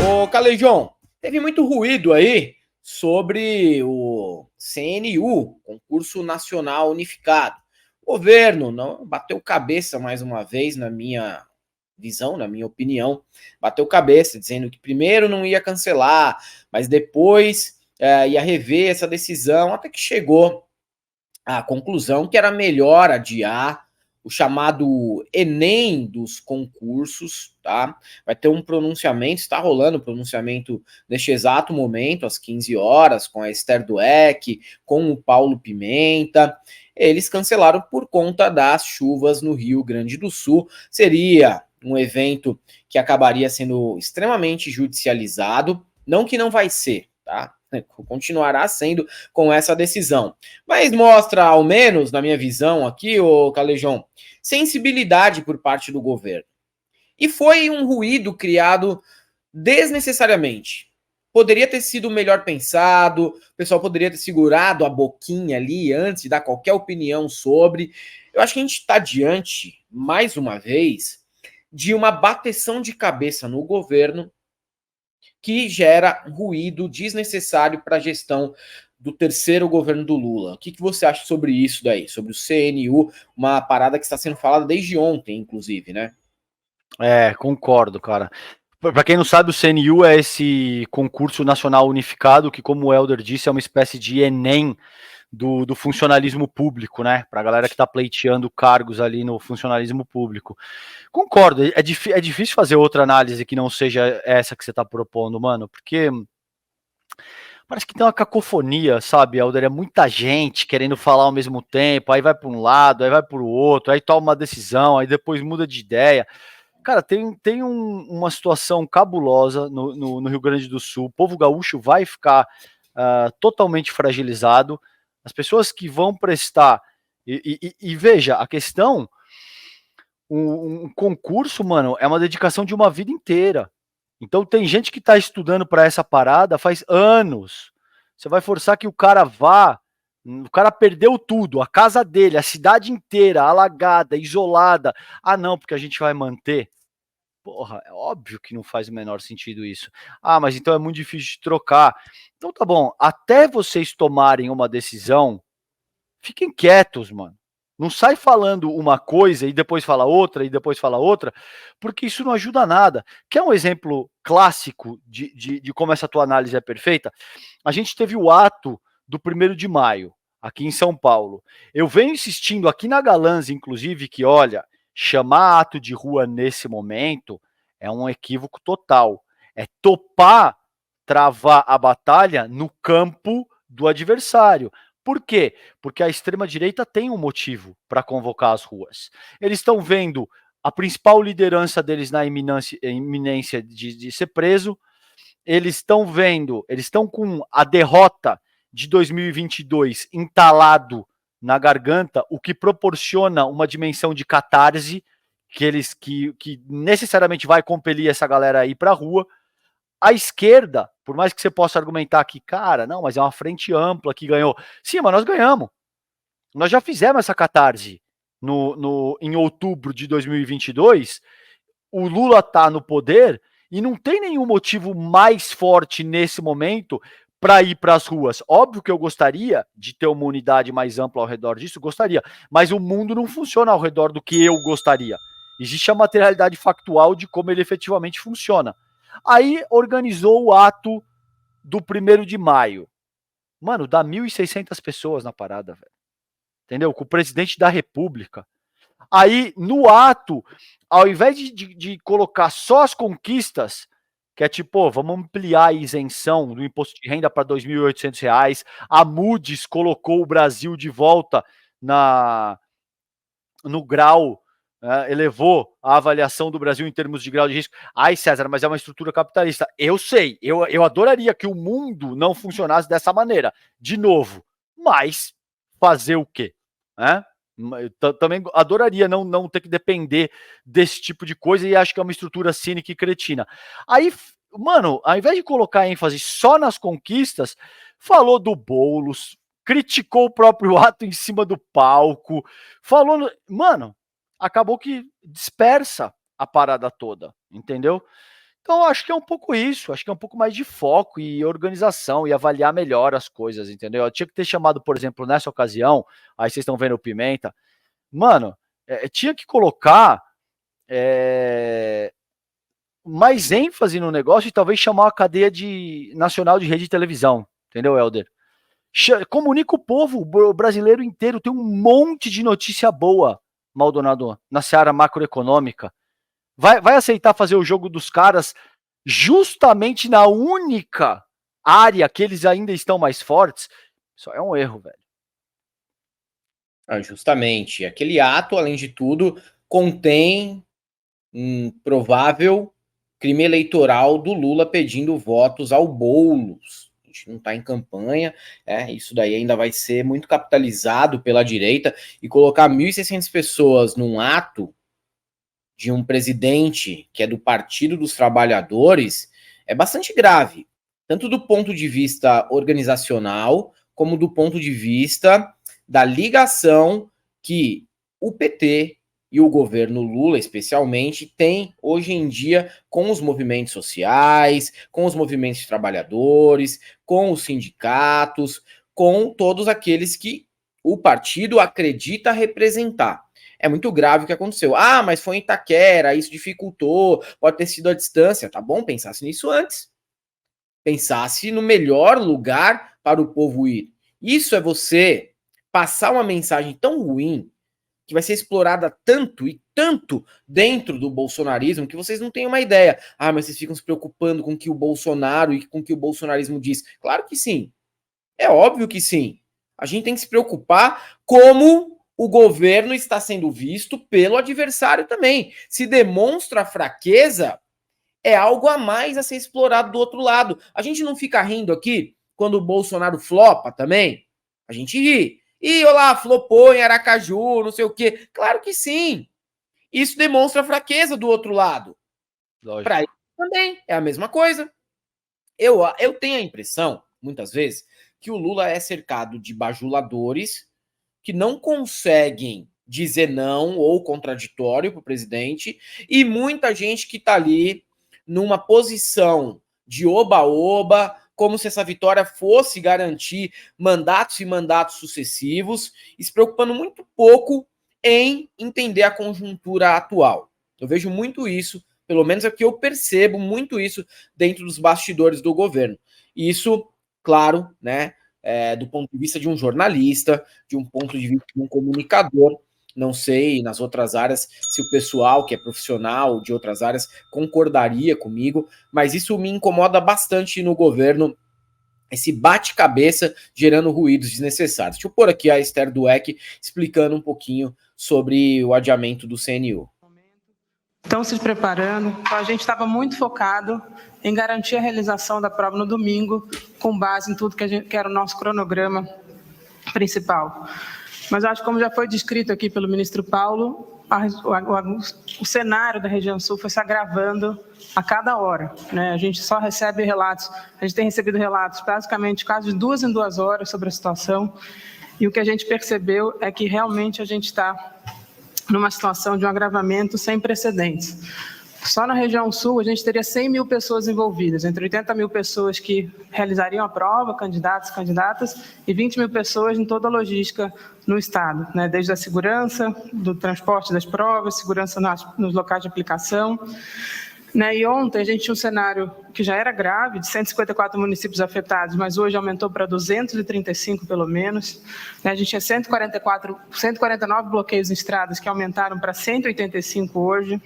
Ô, Calejão, teve muito ruído aí sobre o CNU, Concurso Nacional Unificado. O governo não bateu cabeça mais uma vez, na minha visão, na minha opinião, bateu cabeça, dizendo que primeiro não ia cancelar, mas depois ia rever essa decisão, até que chegou à conclusão que era melhor adiar o chamado Enem dos concursos, tá? Vai ter um pronunciamento, está rolando o pronunciamento neste exato momento, às 15 horas, com a Esther Dweck, com o Paulo Pimenta. Eles cancelaram por conta das chuvas no Rio Grande do Sul. Seria um evento que acabaria sendo extremamente judicializado, não que não vai ser, tá? Continuará sendo com essa decisão. Mas mostra, ao menos, na minha visão aqui, ô Calejão, sensibilidade por parte do governo. E foi um ruído criado desnecessariamente. Poderia ter sido melhor pensado, o pessoal poderia ter segurado a boquinha ali antes de dar qualquer opinião sobre. Eu acho que a gente está diante, mais uma vez, de uma bateção de cabeça no governo que gera ruído desnecessário para a gestão do terceiro governo do Lula. O que você acha sobre isso daí? Sobre o CNU, uma parada que está sendo falada desde ontem, inclusive, né? Concordo, cara. Para quem não sabe, o CNU é esse concurso nacional unificado que, como o Helder disse, é uma espécie de Enem do funcionalismo público, né? Para a galera que está pleiteando cargos ali no funcionalismo público. Concordo, é difícil fazer outra análise que não seja essa que você está propondo, mano, porque parece que tem uma cacofonia, sabe, Helder? É muita gente querendo falar ao mesmo tempo, aí vai para um lado, aí vai para o outro, aí toma uma decisão, aí depois muda de ideia. Cara, tem uma situação cabulosa no Rio Grande do Sul. O povo gaúcho vai ficar totalmente fragilizado. As pessoas que vão prestar. E veja, a questão: um concurso, mano, é uma dedicação de uma vida inteira. Então tem gente que está estudando para essa parada faz anos. Você vai forçar que o cara vá. O cara perdeu tudo, a casa dele, a cidade inteira, alagada, isolada. Ah, não, porque a gente vai manter. Porra, é óbvio que não faz o menor sentido isso. Ah, mas então é muito difícil de trocar. Então tá bom, até vocês tomarem uma decisão, fiquem quietos, mano. Não sai falando uma coisa e depois fala outra e depois fala outra, porque isso não ajuda nada. Quer um exemplo clássico de como essa tua análise é perfeita? A gente teve o ato do 1º de maio, aqui em São Paulo. Eu venho insistindo aqui na Galãs, inclusive, que olha, chamar ato de rua nesse momento é um equívoco total. É topar travar a batalha no campo do adversário. Por quê? Porque a extrema-direita tem um motivo para convocar as ruas. Eles estão vendo a principal liderança deles na iminência de ser preso. Eles estão vendo, eles estão com a derrota de 2022 entalado na garganta, o que proporciona uma dimensão de catarse que necessariamente vai compelir essa galera aí para a rua. A esquerda, por mais que você possa argumentar que, cara, não, mas é uma frente ampla que ganhou. Sim, mas nós ganhamos. Nós já fizemos essa catarse em outubro de 2022. O Lula está no poder e não tem nenhum motivo mais forte nesse momento para ir para as ruas. Óbvio que eu gostaria de ter uma unidade mais ampla ao redor disso, gostaria, mas o mundo não funciona ao redor do que eu gostaria. Existe a materialidade factual de como ele efetivamente funciona. Aí organizou o ato do 1º de maio. Mano, dá 1.600 pessoas na parada, velho. Entendeu? Com o presidente da República. Aí, no ato, ao invés de colocar só as conquistas, que é tipo, vamos ampliar a isenção do imposto de renda para R$ 2.800, a Moody's colocou o Brasil de volta no grau, elevou a avaliação do Brasil em termos de grau de risco. Ai, César, mas é uma estrutura capitalista. Eu sei, eu adoraria que o mundo não funcionasse dessa maneira, de novo, mas fazer o quê? Também adoraria não ter que depender desse tipo de coisa e acho que é uma estrutura cínica e cretina. Aí, mano, ao invés de colocar ênfase só nas conquistas, falou do Boulos, criticou o próprio ato em cima do palco, falou... Mano, acabou que dispersa a parada toda, entendeu? Então, acho que é um pouco isso, acho que é um pouco mais de foco e organização e avaliar melhor as coisas, entendeu? Eu tinha que ter chamado, por exemplo, nessa ocasião, aí vocês estão vendo o Pimenta, mano, tinha que colocar mais ênfase no negócio e talvez chamar uma cadeia nacional de rede de televisão, entendeu, Helder? Comunica o povo, o brasileiro inteiro, tem um monte de notícia boa, Maldonado, na seara macroeconômica. Vai aceitar fazer o jogo dos caras justamente na única área que eles ainda estão mais fortes? Isso é um erro, velho. Justamente. Aquele ato, além de tudo, contém um provável crime eleitoral do Lula pedindo votos ao Boulos. A gente não está em campanha, isso daí ainda vai ser muito capitalizado pela direita, e colocar 1.600 pessoas num ato de um presidente que é do Partido dos Trabalhadores é bastante grave, tanto do ponto de vista organizacional, como do ponto de vista da ligação que o PT e o governo Lula, especialmente, tem hoje em dia com os movimentos sociais, com os movimentos de trabalhadores, com os sindicatos, com todos aqueles que o partido acredita representar. É muito grave o que aconteceu. Ah, mas foi em Itaquera, isso dificultou, pode ter sido a distância. Tá bom, pensasse nisso antes. Pensasse no melhor lugar para o povo ir. Isso é você passar uma mensagem tão ruim, que vai ser explorada tanto e tanto dentro do bolsonarismo, que vocês não têm uma ideia. Ah, mas vocês ficam se preocupando com o que o Bolsonaro e com o que o bolsonarismo diz. Claro que sim. É óbvio que sim. A gente tem que se preocupar como o governo está sendo visto pelo adversário também. Se demonstra fraqueza, é algo a mais a ser explorado do outro lado. A gente não fica rindo aqui quando o Bolsonaro flopa também? A gente ri. E olha lá, flopou em Aracaju, não sei o quê. Claro que sim. Isso demonstra fraqueza do outro lado. Para ele também é a mesma coisa. Eu tenho a impressão, muitas vezes, que o Lula é cercado de bajuladores que não conseguem dizer não ou contraditório para o presidente, e muita gente que está ali numa posição de oba-oba, como se essa vitória fosse garantir mandatos e mandatos sucessivos, e se preocupando muito pouco em entender a conjuntura atual. Eu vejo muito isso, pelo menos é que eu percebo muito isso dentro dos bastidores do governo. Isso, claro, né, do ponto de vista de um jornalista, de um ponto de vista de um comunicador. Não sei nas outras áreas se o pessoal que é profissional de outras áreas concordaria comigo, mas isso me incomoda bastante no governo, esse bate-cabeça gerando ruídos desnecessários. Deixa eu pôr aqui a Esther Dweck explicando um pouquinho sobre o adiamento do CNU. Estão se preparando, então a gente estava muito focado em garantir a realização da prova no domingo, com base em tudo que era o nosso cronograma principal. Mas acho que, como já foi descrito aqui pelo ministro Paulo, o cenário da região sul foi se agravando a cada hora, né? A gente só recebe relatos, a gente tem recebido relatos basicamente quase de 2 em 2 horas sobre a situação, e o que a gente percebeu é que realmente a gente está numa situação de um agravamento sem precedentes. Só na região sul, a gente teria 100 mil pessoas envolvidas, entre 80 mil pessoas que realizariam a prova, candidatos, candidatas, e 20 mil pessoas em toda a logística no estado, né? Desde a segurança, do transporte das provas, segurança nos locais de aplicação. Né? E ontem a gente tinha um cenário que já era grave, de 154 municípios afetados, mas hoje aumentou para 235 pelo menos. Né? A gente tinha 149 bloqueios em estradas que aumentaram para 185 hoje.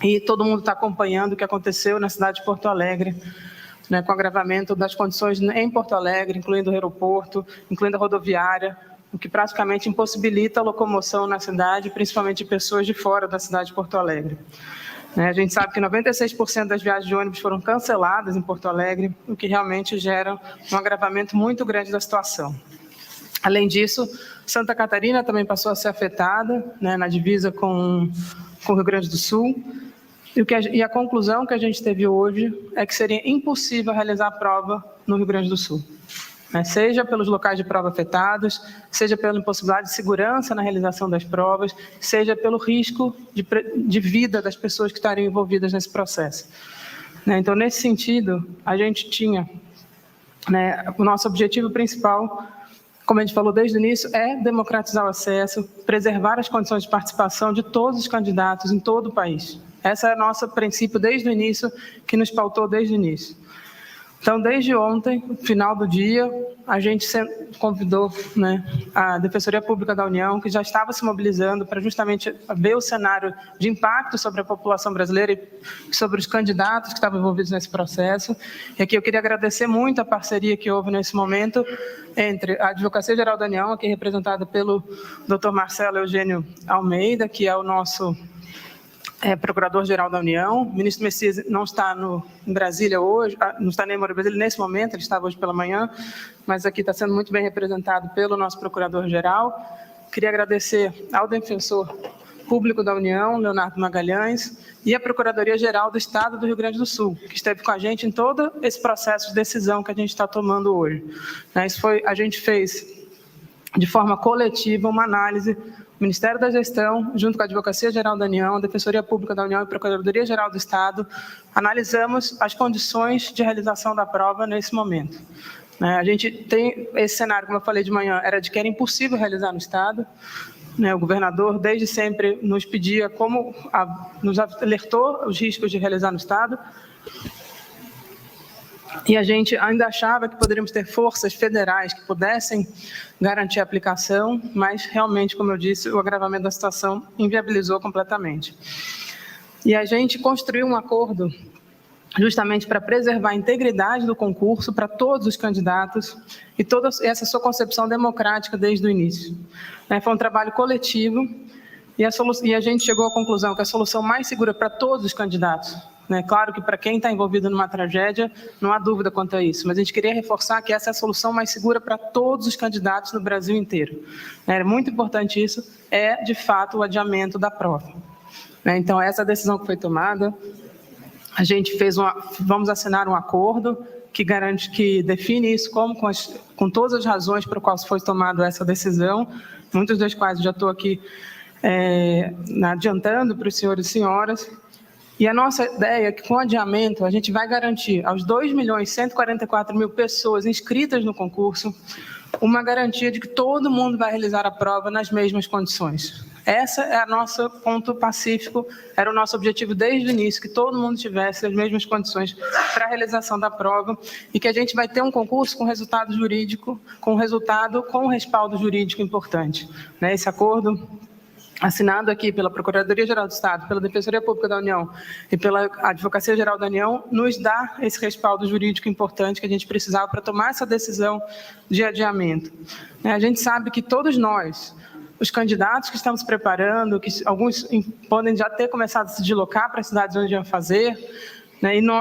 E todo mundo está acompanhando o que aconteceu na cidade de Porto Alegre, né, com o agravamento das condições em Porto Alegre, incluindo o aeroporto, incluindo a rodoviária, o que praticamente impossibilita a locomoção na cidade, principalmente de pessoas de fora da cidade de Porto Alegre. A gente sabe que 96% das viagens de ônibus foram canceladas em Porto Alegre, o que realmente gera um agravamento muito grande da situação. Além disso, Santa Catarina também passou a ser afetada, né, na divisa com o Rio Grande do Sul, e a conclusão que a gente teve hoje é que seria impossível realizar a prova no Rio Grande do Sul, né, seja pelos locais de prova afetados, seja pela impossibilidade de segurança na realização das provas, seja pelo risco de vida das pessoas que estariam envolvidas nesse processo. né? Então, nesse sentido, a gente tinha, né, o nosso objetivo principal, como a gente falou desde o início, é democratizar o acesso, preservar as condições de participação de todos os candidatos em todo o país. Esse é o nosso princípio desde o início, que nos pautou desde o início. Então, desde ontem, no final do dia, a gente convidou, né, a Defensoria Pública da União, que já estava se mobilizando para justamente ver o cenário de impacto sobre a população brasileira e sobre os candidatos que estavam envolvidos nesse processo. E aqui eu queria agradecer muito a parceria que houve nesse momento entre a Advocacia Geral da União, aqui representada pelo Dr. Marcelo Eugênio Almeida, que é o nosso Procurador-Geral da União. O ministro Messias não está em Brasília hoje, não está nem em Brasília nesse momento, ele estava hoje pela manhã, mas aqui está sendo muito bem representado pelo nosso Procurador-Geral. Queria agradecer ao Defensor Público da União, Leonardo Magalhães, e a Procuradoria-Geral do Estado do Rio Grande do Sul, que esteve com a gente em todo esse processo de decisão que a gente está tomando hoje. A gente fez de forma coletiva uma análise. O Ministério da Gestão, junto com a Advocacia Geral da União, a Defensoria Pública da União e a Procuradoria Geral do Estado, analisamos as condições de realização da prova nesse momento. A gente tem esse cenário, como eu falei de manhã, era de que era impossível realizar no Estado. O governador, desde sempre, nos pedia nos alertou os riscos de realizar no Estado. E a gente ainda achava que poderíamos ter forças federais que pudessem garantir a aplicação, mas realmente, como eu disse, o agravamento da situação inviabilizou completamente. E a gente construiu um acordo justamente para preservar a integridade do concurso para todos os candidatos e toda essa sua concepção democrática desde o início. Foi um trabalho coletivo e a gente chegou à conclusão que a solução mais segura para todos os candidatos, claro que para quem está envolvido numa tragédia, não há dúvida quanto a isso, mas a gente queria reforçar que essa é a solução mais segura para todos os candidatos no Brasil inteiro. É muito importante isso, de fato, o adiamento da prova. Então, essa decisão que foi tomada, a gente vamos assinar um acordo que define isso com todas as razões para quais foi tomada essa decisão, muitas das quais eu já estou aqui adiantando para os senhores e senhoras. E a nossa ideia é que, com o adiamento, a gente vai garantir aos 2.144.000 pessoas inscritas no concurso uma garantia de que todo mundo vai realizar a prova nas mesmas condições. Esse é o nosso ponto pacífico, era o nosso objetivo desde o início, que todo mundo tivesse as mesmas condições para a realização da prova e que a gente vai ter um concurso com resultado jurídico, com respaldo jurídico importante. Esse acordo assinado aqui pela Procuradoria-Geral do Estado, pela Defensoria Pública da União e pela Advocacia Geral da União, nos dá esse respaldo jurídico importante que a gente precisava para tomar essa decisão de adiamento. A gente sabe que todos nós, os candidatos que estamos preparando, que alguns podem já ter começado a se deslocar para as cidades onde iam fazer,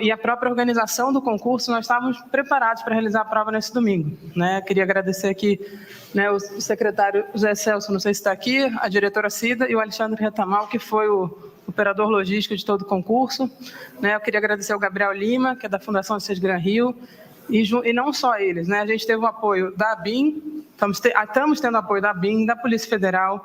e a própria organização do concurso, nós estávamos preparados para realizar a prova nesse domingo. Queria agradecer aqui o secretário José Celso, não sei se está aqui, a diretora Cida e o Alexandre Retamal, que foi o operador logístico de todo o concurso. Eu queria agradecer ao Gabriel Lima, que é da Fundação Cis Gran Rio, e não só eles. A gente teve o apoio da ABIN, estamos tendo apoio da ABIN, da Polícia Federal,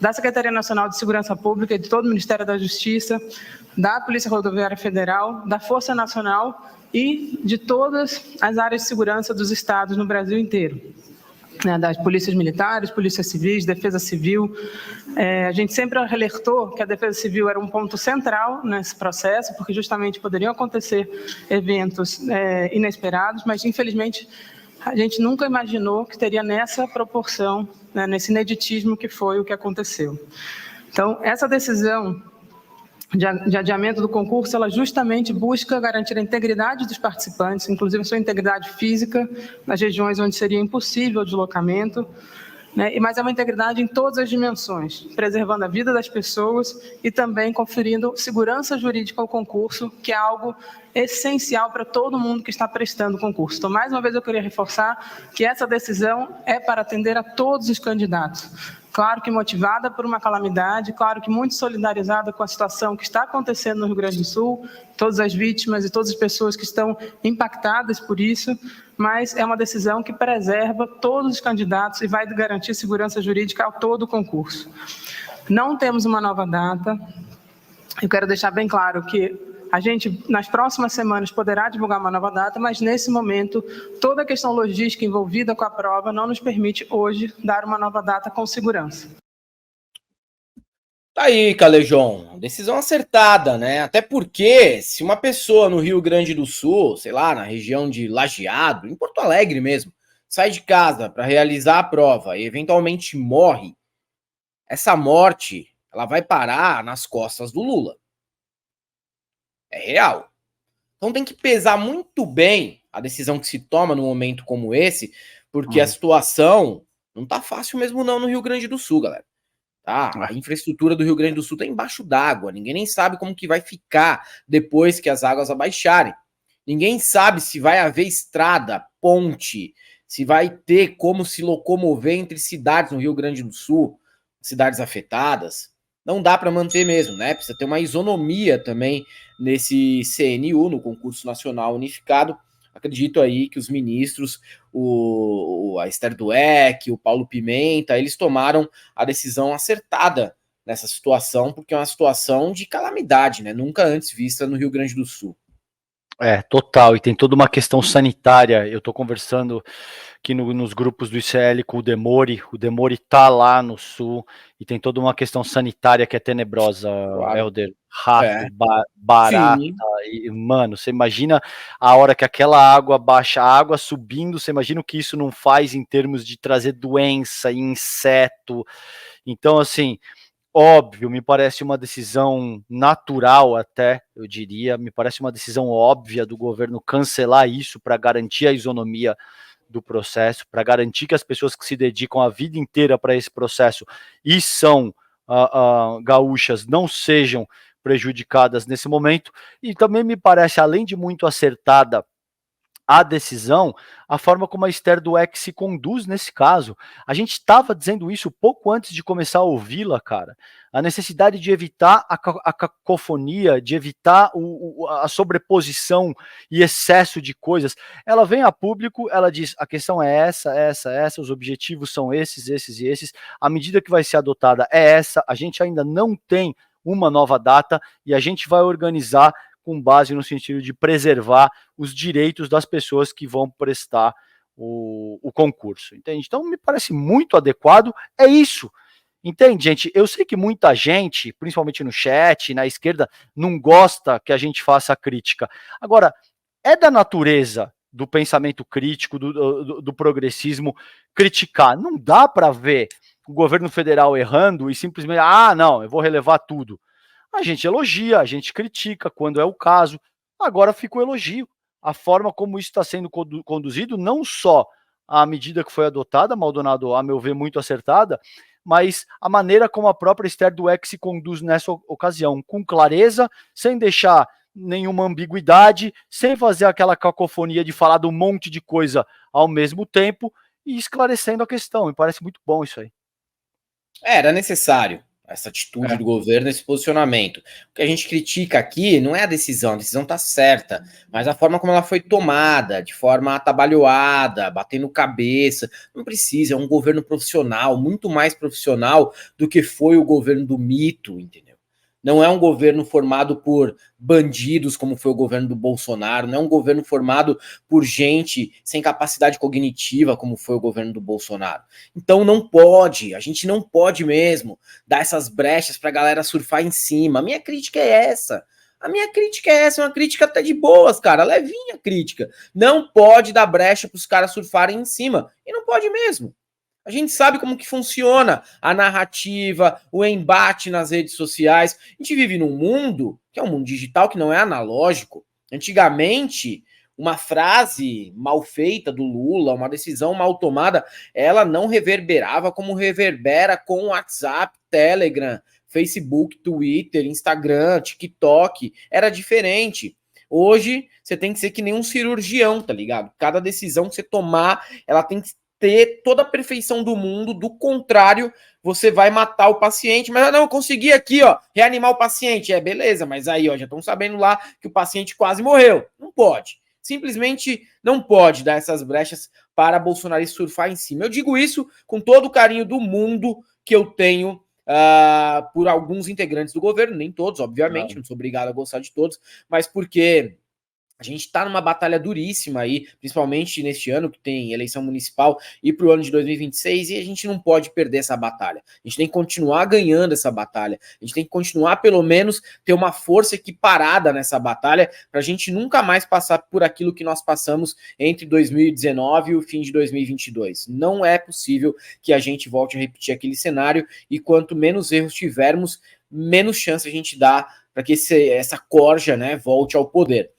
da Secretaria Nacional de Segurança Pública, de todo o Ministério da Justiça, da Polícia Rodoviária Federal, da Força Nacional e de todas as áreas de segurança dos estados no Brasil inteiro. Das polícias militares, polícias civis, defesa civil. A gente sempre alertou que a defesa civil era um ponto central nesse processo, porque justamente poderiam acontecer eventos inesperados, mas infelizmente a gente nunca imaginou que teria nessa proporção, nesse ineditismo que foi o que aconteceu. Então, essa decisão de adiamento do concurso, ela justamente busca garantir a integridade dos participantes, inclusive a sua integridade física, nas regiões onde seria impossível o deslocamento, mas é uma integridade em todas as dimensões, preservando a vida das pessoas e também conferindo segurança jurídica ao concurso, que é algo essencial para todo mundo que está prestando o concurso. Então, mais uma vez, eu queria reforçar que essa decisão é para atender a todos os candidatos. Claro que motivada por uma calamidade, claro que muito solidarizada com a situação que está acontecendo no Rio Grande do Sul, todas as vítimas e todas as pessoas que estão impactadas por isso, mas é uma decisão que preserva todos os candidatos e vai garantir segurança jurídica ao todo o concurso. Não temos uma nova data. Eu quero deixar bem claro que A gente, nas próximas semanas, poderá divulgar uma nova data, mas nesse momento, toda a questão logística envolvida com a prova não nos permite hoje dar uma nova data com segurança. Tá aí, Calejon, decisão acertada, né? Até porque se uma pessoa no Rio Grande do Sul, sei lá, na região de Lajeado, em Porto Alegre mesmo, sai de casa para realizar a prova e eventualmente morre, essa morte, ela vai parar nas costas do Lula. É real. Então tem que pesar muito bem a decisão que se toma num momento como esse, porque a situação não tá fácil mesmo não no Rio Grande do Sul, galera. Tá? A infraestrutura do Rio Grande do Sul tá embaixo d'água. Ninguém nem sabe como que vai ficar depois que as águas abaixarem. Ninguém sabe se vai haver estrada, ponte, se vai ter como se locomover entre cidades no Rio Grande do Sul, cidades afetadas. Não dá para manter mesmo, né? Precisa ter uma isonomia também nesse CNU, no Concurso Nacional Unificado. Acredito aí que os ministros, a Esther Dweck, o Paulo Pimenta, eles tomaram a decisão acertada nessa situação, porque é uma situação de calamidade, né? Nunca antes vista no Rio Grande do Sul. Total, e tem toda uma questão sanitária. Eu tô conversando aqui nos grupos do ICL com o Demori tá lá no sul, e tem toda uma questão sanitária que é tenebrosa, claro. Helder, rato, barata, e, mano, você imagina a hora que aquela água baixa, a água subindo, você imagina o que isso não faz em termos de trazer doença, inseto, então assim, óbvio, me parece uma decisão natural até, eu diria, me parece uma decisão óbvia do governo cancelar isso para garantir a isonomia do processo, para garantir que as pessoas que se dedicam a vida inteira para esse processo e são gaúchas não sejam prejudicadas nesse momento, e também me parece, além de muito acertada a decisão, a forma como a Esther Dweck se conduz nesse caso. A gente estava dizendo isso pouco antes de começar a ouvi-la, cara. A necessidade de evitar a cacofonia, de evitar a sobreposição e excesso de coisas. Ela vem a público, ela diz, a questão é essa, os objetivos são esses e esses, a medida que vai ser adotada é essa, a gente ainda não tem uma nova data e a gente vai organizar com base no sentido de preservar os direitos das pessoas que vão prestar o concurso, entende? Então, me parece muito adequado, é isso, entende, gente? Eu sei que muita gente, principalmente no chat, na esquerda, não gosta que a gente faça crítica. Agora, é da natureza do pensamento crítico, do progressismo, criticar. Não dá para ver o governo federal errando e simplesmente, não, eu vou relevar tudo. A gente elogia, a gente critica quando é o caso. Agora fica o elogio. A forma como isso está sendo conduzido, não só a medida que foi adotada, Maldonado, a meu ver, muito acertada, mas a maneira como a própria Esther Dweck se conduz nessa ocasião, com clareza, sem deixar nenhuma ambiguidade, sem fazer aquela cacofonia de falar de um monte de coisa ao mesmo tempo e esclarecendo a questão. Me parece muito bom isso aí. Era necessário essa atitude do governo, esse posicionamento. O que a gente critica aqui não é a decisão está certa, mas a forma como ela foi tomada, de forma atabalhoada, batendo cabeça. Não precisa, é um governo profissional, muito mais profissional do que foi o governo do mito, entendeu? Não é um governo formado por bandidos, como foi o governo do Bolsonaro, não é um governo formado por gente sem capacidade cognitiva, como foi o governo do Bolsonaro. Então não pode, a gente não pode mesmo dar essas brechas para a galera surfar em cima. A minha crítica é essa. É uma crítica até de boas, cara, levinha crítica. Não pode dar brecha para os caras surfarem em cima, e não pode mesmo. A gente sabe como que funciona a narrativa, o embate nas redes sociais. A gente vive num mundo que é um mundo digital, que não é analógico. Antigamente, uma frase mal feita do Lula, uma decisão mal tomada, ela não reverberava como reverbera com WhatsApp, Telegram, Facebook, Twitter, Instagram, TikTok. Era diferente. Hoje, você tem que ser que nem um cirurgião, tá ligado? Cada decisão que você tomar, ela tem que ter toda a perfeição do mundo, do contrário, você vai matar o paciente, mas não, eu consegui aqui, reanimar o paciente, beleza, mas aí, já estão sabendo lá que o paciente quase morreu, não pode, simplesmente não pode dar essas brechas para Bolsonaro surfar em cima. Eu digo isso com todo o carinho do mundo que eu tenho por alguns integrantes do governo, nem todos, obviamente, não sou obrigado a gostar de todos, mas porque a gente está numa batalha duríssima aí, principalmente neste ano que tem eleição municipal e para o ano de 2026, e a gente não pode perder essa batalha. A gente tem que continuar ganhando essa batalha. A gente tem que continuar, pelo menos, ter uma força equiparada nessa batalha para a gente nunca mais passar por aquilo que nós passamos entre 2019 e o fim de 2022. Não é possível que a gente volte a repetir aquele cenário, e quanto menos erros tivermos, menos chance a gente dá para que essa corja, né, volte ao poder.